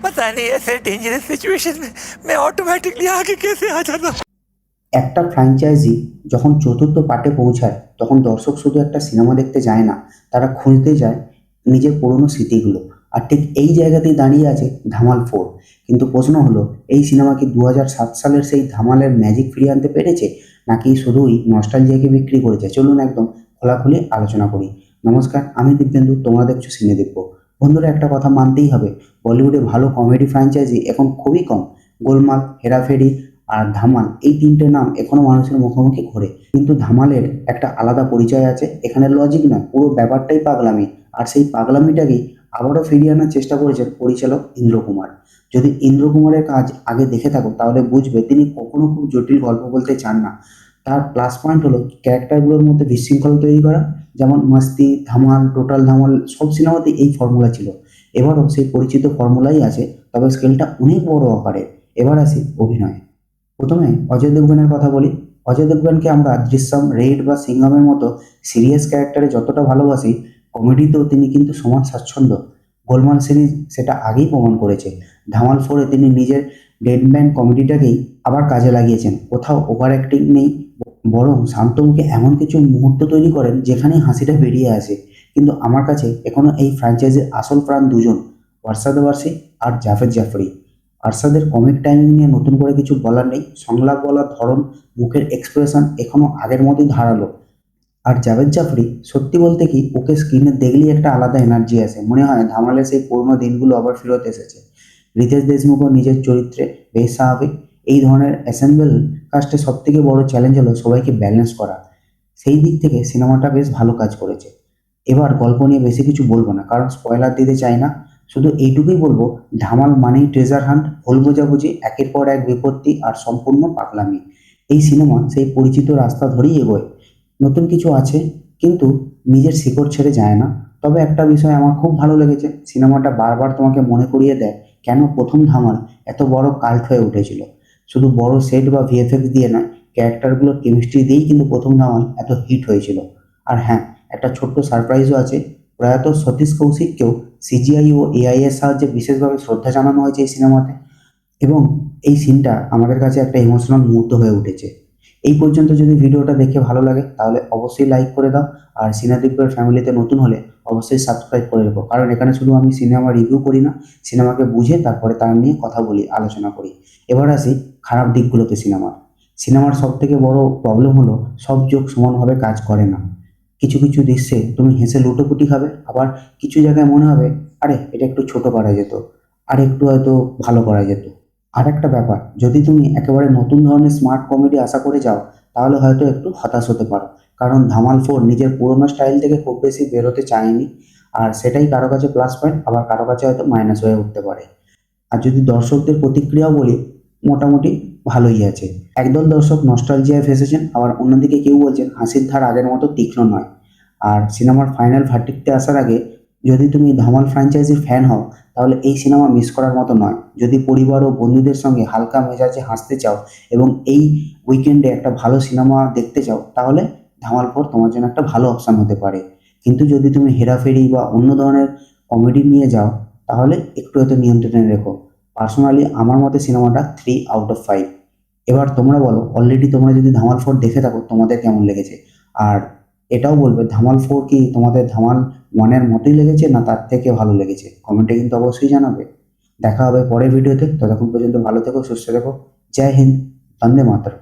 पता नहीं ऐसे डेंजरस सिचुएशन में मैं ऑटोमेटिकली आगे कैसे आ जाता। একটা ফ্র্যাঞ্চাইজি যখন চতুর্থ পার্টে পৌঁছায় তখন দর্শক শুধু একটা সিনেমা দেখতে যায় না, তারা খুঁজতে যায় নিজের পুরনো স্মৃতিগুলো। আর ঠিক এই জায়গাতেই দাঁড়িয়ে আছে ধামাল 4। কিন্তু প্রশ্ন হলো, এই সিনেমা কি 2007 সালের সেই ধামালের ম্যাজিক ফিরিয়ে আনতে পেরেছে, নাকি শুধুই নস্টালজিয়াকে বিক্রি করেছে? চলুন একদম খোলাখুলি আলোচনা করি। নমস্কার, আমি দিব্যেন্দু, তোমরা দেখছো সিনে দেখবো। বন্ধুরা, একটা কথা মানতেই হবে, বলিউডে ভালো কমেডি ফ্র্যাঞ্চাইজি এখন খুবই কম। গোলমাল, হেরাফেরি আর ধামাল, এই তিনটে নাম এখনো মানুষের মুখোমুখি ঘোরে। কিন্তু ধামালের একটা আলাদা পরিচয় আছে, এখানে লজিক না, পুরো ব্যাপারটাই পাগলামি। আর সেই পাগলামিটাকেই আবারও ফিরিয়ে আনার চেষ্টা করেছেন পরিচালক ইন্দ্র কুমার। যদি ইন্দ্র কুমারের কাজ আগে দেখে থাকো তাহলে বুঝবে তিনি কখনো খুব জটিল গল্প বলতে চান না। তার প্লাস পয়েন্ট হলো ক্যারেক্টারগুলোর মধ্যে বিশৃঙ্খলা তৈরি করা। যেমন মাস্তি, ধামাল, টোটাল ধামাল, সব সিনেমাতেই এই ফর্মুলা ছিল। এবারও সেই পরিচিত ফর্মুলাই আছে, তবে স্কেলটা অনেক বড় আকারে। এবার আসি অভিনয়ে। প্রথমে অজয় দেবগনের কথা বলি। অজয় দেবগনকে আমরা দৃশ্যম, রেড বা সিংঘমের মতো সিরিয়াস ক্যারেক্টারে যতটা ভালোবাসি, কমেডিতেও তিনি কিন্তু সমান স্বাচ্ছন্দ্য। গোলমাল সিরিজ সেটা আগেই প্রমাণ করেছে। ধামাল 4-এ তিনি নিজের ডেডম্যান কমেডিটাকেই আবার কাজে লাগিয়েছেন। কোথাও ওভার অ্যাক্টিং নেই, বরং শান্তমুখে এমন কিছু মুহূর্ত তৈরি করেন যেখানেই হাসিটা বেরিয়ে আসে। কিন্তু আমার কাছে এখনো এই ফ্র্যাঞ্চাইজির আসল প্রাণ দুজন, ওয়ারসাদ ওয়ারসি আর জাভেদ জাফরি। আরশাদের কমিক টাইমিং নিয়ে নতুন করে কিছু বলার নেই। সংলাপ বলার ধরন, মুখের এক্সপ্রেশন এখনো আগের মতোই ধারালো। আর জাভেদ জাফরি, সত্যি বলতে কি, ওকে স্ক্রিনে দেখলেই একটা আলাদা এনার্জি আসে, মনে হয় ধামালের সেই পুরোনো দিনগুলো আবার ফেরত এসেছে। রিতেশ দেশমুখও নিজের চরিত্রে বেশ স্বাভাবিক। এই ধরনের অ্যাসেম্বল কাস্টে সব থেকে বড় চ্যালেঞ্জ হলো সবাইকে ব্যালেন্স করা। সেই দিক থেকে সিনেমাটা বেশ ভালো কাজ করেছে। এবার গল্প নিয়ে বেশি কিছু বলবো না, কারণ স্পয়লার দিতে চাই না। শুধু এইটুকুই বলবো, ধামাল মানেই ট্রেজার হান্ট, ভুল বোঝাবুঝি, একের পর এক বিপত্তি আর সম্পূর্ণ পাগলামি। এই সিনেমা সেই পরিচিত রাস্তা ধরেই এগোয়। নতুন কিছু আছে, কিন্তু নিজের শিকড় ছেড়ে যায় না। তবে একটা বিষয় আমার খুব ভালো লেগেছে, সিনেমাটা বারবার তোমাকে মনে করিয়ে দেয় কেন প্রথম ধামাল এত বড় কাল্ট হয়ে উঠেছিল। শুধু বড় সেট বা ভিএফএক্স দিয়ে নয়, ক্যারেক্টারগুলোর কেমিস্ট্রি দিয়েই কিন্তু প্রথম ধামাল এত হিট হয়েছিল। আর হ্যাঁ, একটা ছোট্ট সারপ্রাইজও আছে। প্রয়াত সতীশ কৌশিককেও সিজিআই ও এআই এর সাহায্যে বিশেষভাবে শ্রদ্ধা জানানো হয়েছে এই সিনেমাতে। এবং এই সিনটা আমাদের কাছে একটা ইমোশনাল মুহূর্ত হয়ে উঠেছে। এই পর্যন্ত যদি ভিডিওটা দেখে ভালো লাগে তাহলে অবশ্যই লাইক করে দাও। আর সিনেদিব্যের ফ্যামিলিতে নতুন হলে অবশ্যই সাবস্ক্রাইব করে রেখো, কারণ এখানে শুধু আমি সিনেমা রিভিউ করি না, সিনেমাকে বুঝে তারপরে তার নিয়ে কথা বলি, আলোচনা করি। এবার আসি খারাপ দিকগুলোতে। সিনেমার সব থেকে বড় প্রবলেম হলো সব যোগ সমানভাবে কাজ করে না। কিছু কিছু দৃশ্যে তুমি হেসে লুটোপুটি খাবে, আবার কিছু জায়গায় মনে হবে আরে এটা একটু ছোট করা যেত, আর একটু হয়তো ভালো করা যেত। আর একটা ব্যাপার, যদি তুমি একেবারে নতুন ধরনের স্মার্ট কমেডি আশা করে যাও তাহলে হয়তো একটু হতাশ হতে পারো, কারণ ধামাল 4 নিজের পুরোনো স্টাইল থেকে খুব বেশি বেরোতে চায়নি। আর সেটাই কারো কাছে প্লাস পয়েন্ট, আবার কারো কাছে হয়তো মাইনাস হয়ে উঠতে পারে। আর যদি দর্শকদের প্রতিক্রিয়াও বলি, মোটামুটি ভালোই আছে। একদল দর্শক নস্টালজিয়ায় ফেসেছেন, আবার অন্যদিকে কেউ বলছেন হাসির ধার আগের মতো তীক্ষ্ণ নয়। আর সিনেমার ফাইনাল ভার্ডিক্টে আসার আগে, যদি তুমি ধামাল ফ্র্যাঞ্চাইজির ফ্যান হও তাহলে এই সিনেমা মিস করার মতো নয়। যদি পরিবার ও বন্ধুদের সঙ্গে হালকা মেজাজে হাসতে চাও এবং এই উইকেন্ডে একটা ভালো সিনেমা দেখতে চাও, তাহলে ধামাল 4 তোমার জন্য একটা ভালো অপশান হতে পারে। কিন্তু যদি তুমি হেরাফেরি বা অন্য ধরনের কমেডি নিয়ে যাও তাহলে একটু হয়তো নিয়ন্ত্রণে রেখো। পার্সোনালি আমার মতে সিনেমাটা 3 আউট অফ 5। এবার তোমরা বলো, অলরেডি তোমরা যদি ধামাল 4 দেখে থাকো তোমাদের কেমন লেগেছে। আর এটাও বলবে ধামাল 4 কি তোমাদের ধামাল 1-এর মতোই লেগেছে না তার থেকে ভালো লেগেছে, কমেন্টে কিন্তু অবশ্যই জানাবে। দেখা হবে পরের ভিডিওতে, ততক্ষণ পর্যন্ত ভালো থেকো, সুস্থ থেকো। জয় হিন্দ, বন্দে মাতরম।